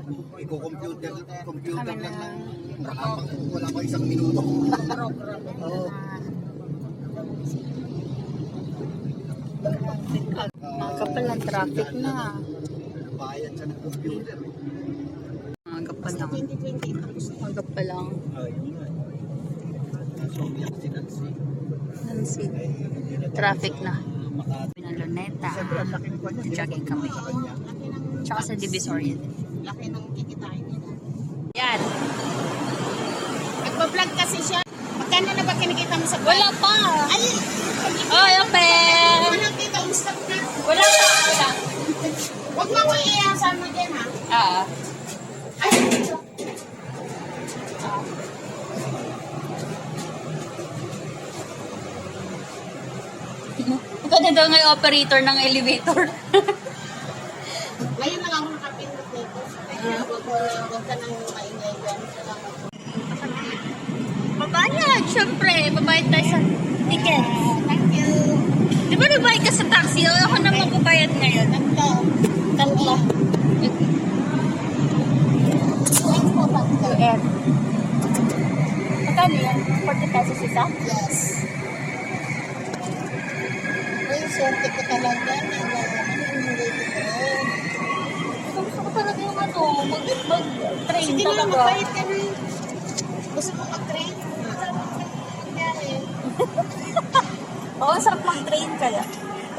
Iko-computer lang ng wala pa isang minuto. Oo. Aga pala, traffic na. Bayad siya ng computer. Aga pa lang. Aga pa lang. Ayun nga. Nasumiyak si Nancy. Nancy. Traffic na. Pinaloneta. Jogging kami. Tsaka sa Divisoria. Laki ng kikitain nila. Yan. Nagpa-vlog kasi siya. Magkano na ba kinikita mo sa vlog? Wala pa. Ay! Oy, open. Wala kita, stop na. Wala pa. Wala. Huwag mo ko iiyasan mo dyan, ha? Ah. Ay! Magkano daw nga yung operator ng elevator? Ngayon lang ako nakapindot dito. Kaya huwag ka nang maingay dyan. Salamat po. Babayad, syempre. Babayad tayo sa ticket. Thank you. Di ba nagbayad ka sa taxi? Ako na magbabayad ngayon. Tatlo. Thanks po, tatlo. UN. Magkano yan? 40 pesos isa? Yes. Ay, swerte ko talaga. Hindi ko. Gusto ko talaga yung ano, mag-train Sige na, talaga. magbayad ka na. Gusto mo mag-train? Nangyari. Oo, sarap mag-train kaya.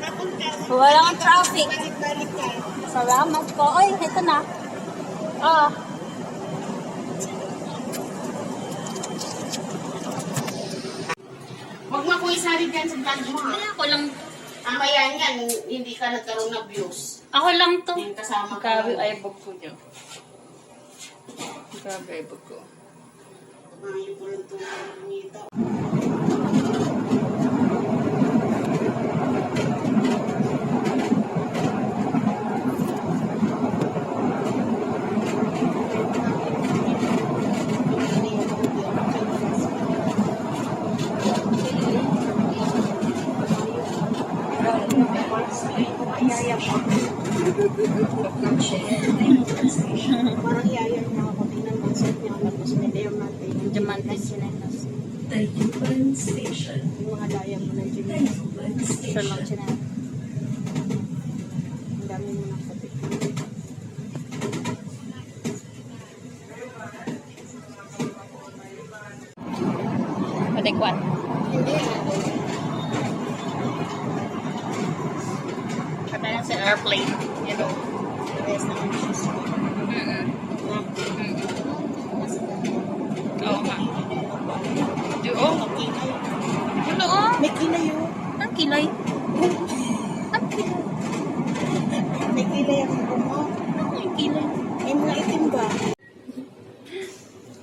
Tapon ka. Walang traffic. Balik ka. Salamat po. Oy, ito na. Ah. Huwag mo ko isari dyan sa vlog mo, ha? Kaya ako lang. Mamaya yan, hindi ka nagkaroon ng views. Ako lang to. Yung kasama ko. Grabe, ay bag ko niyo. Grabe, ay bag ko. Kumain po ng tulong nito. Parang yayang na ako. Tingnan mo sa niya. Tapos may dayam natin. Diamante chinelas. Yung mga dayam mo ng Jimmy. Sure lang chinelas. Ang dami mo ng sabi. Patikwan. Hindi. Katayan sa airplane. You know. Rest na ang shoes ko. Oo nga. Oo. Ano oh? May kilay yun. Ang kilay. Ang kilay. May kilay ang bumo. Ang kilay. May mga itim ba?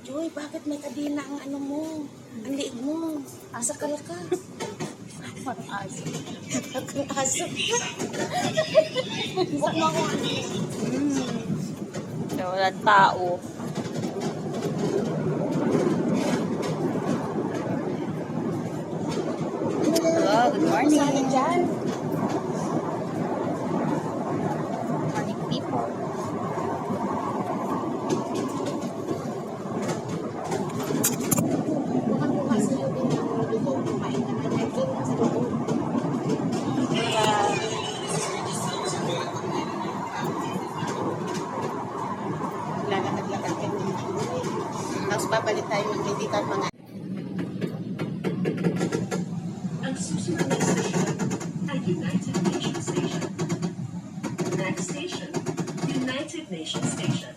Joy, bakit may kadina ang ano mo? Ang liig mo. Asakal ka. Parang aso. Ang aso. Huwag mo ako ano. Walang tao. Hello, good morning. Saan dyan? Morning people. Bukan-bukan sa'yo din ang luto. Kumain ka na. Nag-game ka sa luto. Lalakad-lakad ka na. Tapos babalik tayo ng medical mga. Ang susunod na station ay United Nations Station. Next station, United Nations Station.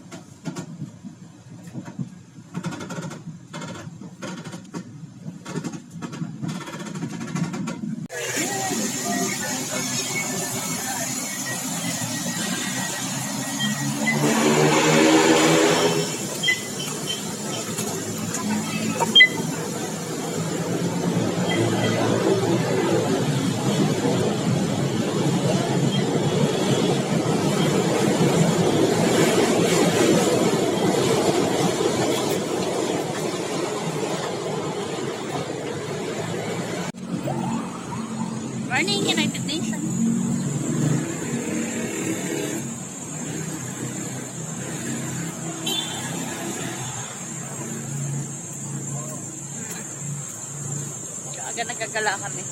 talaga nagagala kami.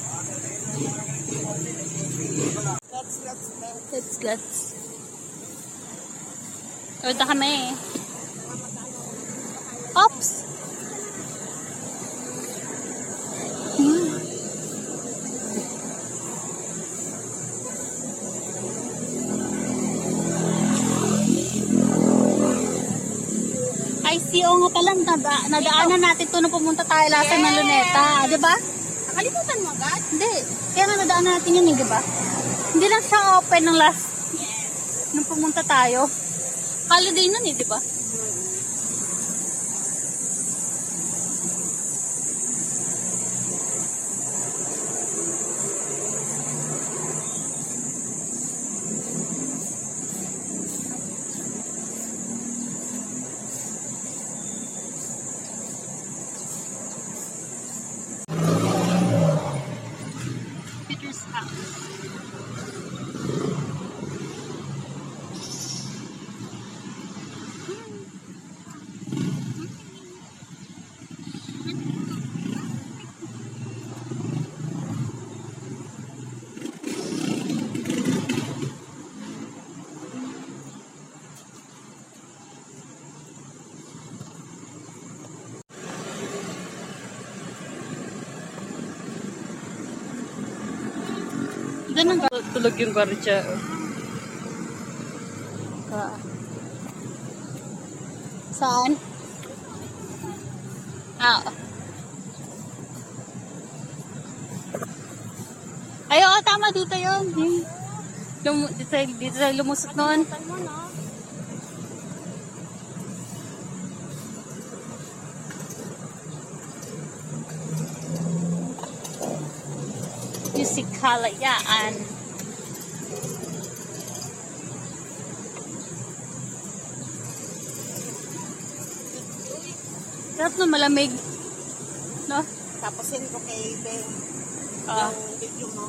Let's. Punta kami. Ops! Ay, siyo nga pala, nadaanan natin ito nung pumunta tayo last time ng Luneta, di ba? Nakalimutan mo agad? Hindi, kaya nga nadaanan natin yun, di ba? Hindi lang siya open ng last, nung pumunta tayo. Holiday nun di ba? Peter's house. Diyan ang tulog yung kwartya. Saan? Ay, oo, tama dito yun. Dito tayo lumusot noon. Music Kalayaan. Sarap na malamig. No? Tapos send ko kay Ben Ah. yung video mo.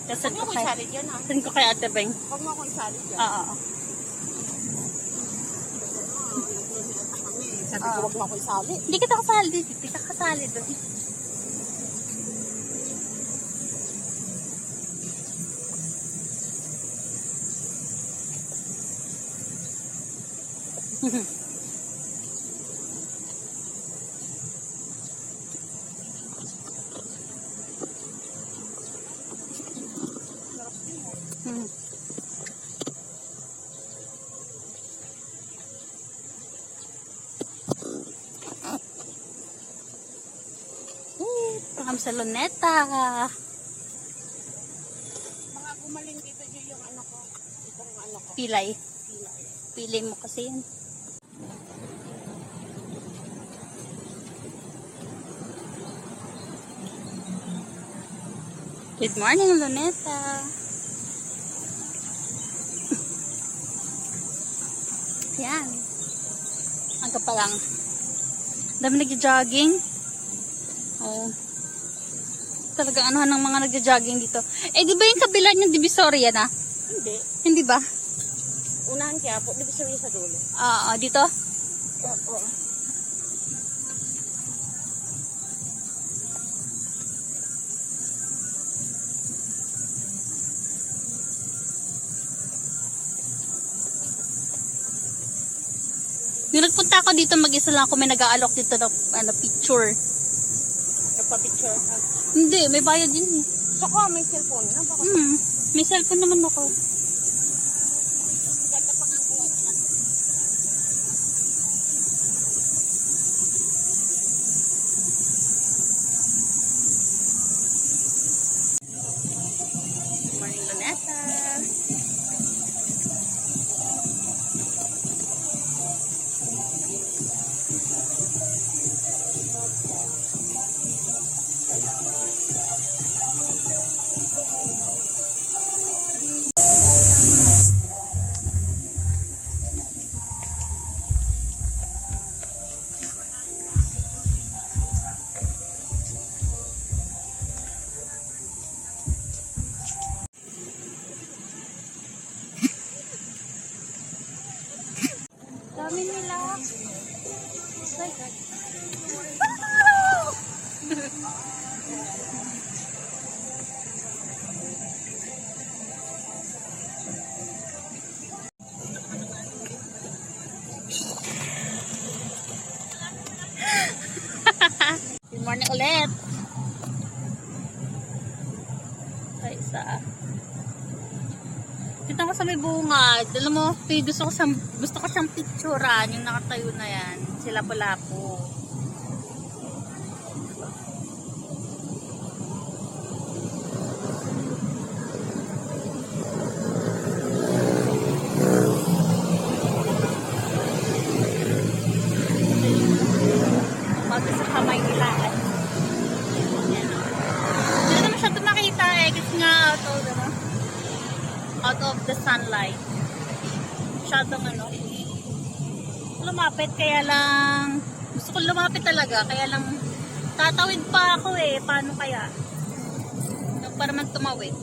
Kasad Huwag ko mo kay, isali dyan ha. send ko kay Ate Beng. Huwag mo ako isali dyan. Oo. Sabi ko huwag mo ako isali. Hindi kita kasali dito. Hindi ka kasali doon. Pangam sa Luneta. Mga gumaling dito yung ano ko. Itong ano ko. Pilay. Pilay mo kasi yun. Good morning, Luneta. Yan. Hanggang pa lang. Dami nagja-jogging. Oh. Talaga anuhan ng mga nagja-jogging dito. Eh, di ba yung kabila niyang Divisoria na? Hindi. Hindi ba? Unahan kaya po. Divisoria sa dulo. Dito? Oo. Nung nagpunta ako dito, mag-isa lang ako, may nag-aalok dito ng picture. Nagpa-picture ka. Hindi, may bayad yun eh. Saka may cellphone na. Baka May cellphone naman ako. ganda pa nga kuha ka na. Morning, Luneta. Dami nila. ulit. Sa isa. Dito ako sa may bungad. Alam mo, gusto ko siyang picturean. Yung nakatayo na yan. Sila pala po. Bago sa kamay nila. Yan. Hindi naman siya makita eh. Kasi nga out of the sunlight. Masyadong lumapit, kaya lang gusto ko lumapit talaga, kaya lang tatawid pa ako eh. Paano kaya? Para man tumawid.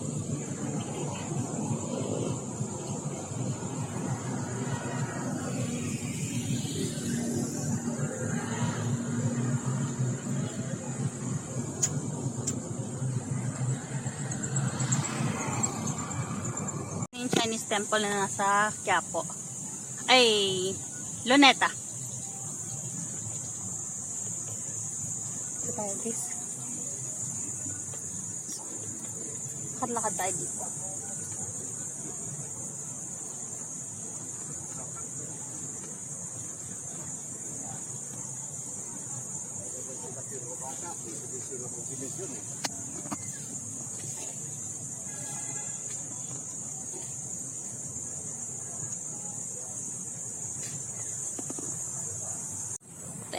Yung Chinese temple na nasa Quiapo. Ay, Luneta. Ito tayo guys. Lakad tayo dito.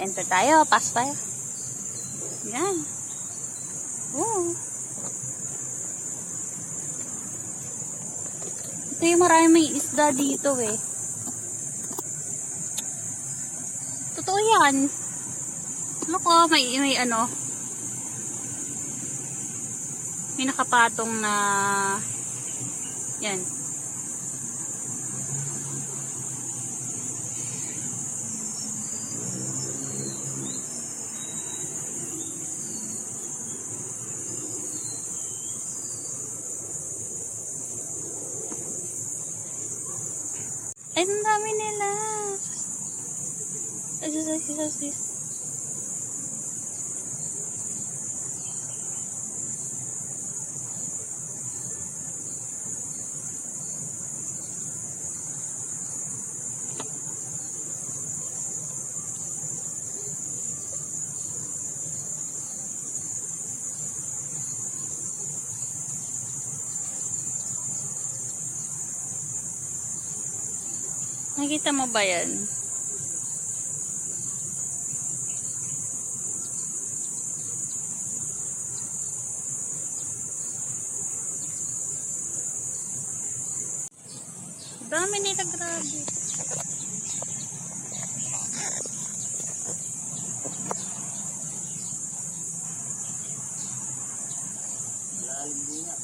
Enter tayo, pass tayo. Yan. Ito yung maraming isda dito eh. Totoo yan. Loko, may nakapatong na yan. Ay, ang dami nila. Sis. Nakita mo ba yan? Dami nila, grabe. Lalim din yan.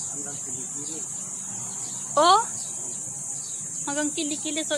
Hanggang kilikili. Oh? Hanggang kilikili. So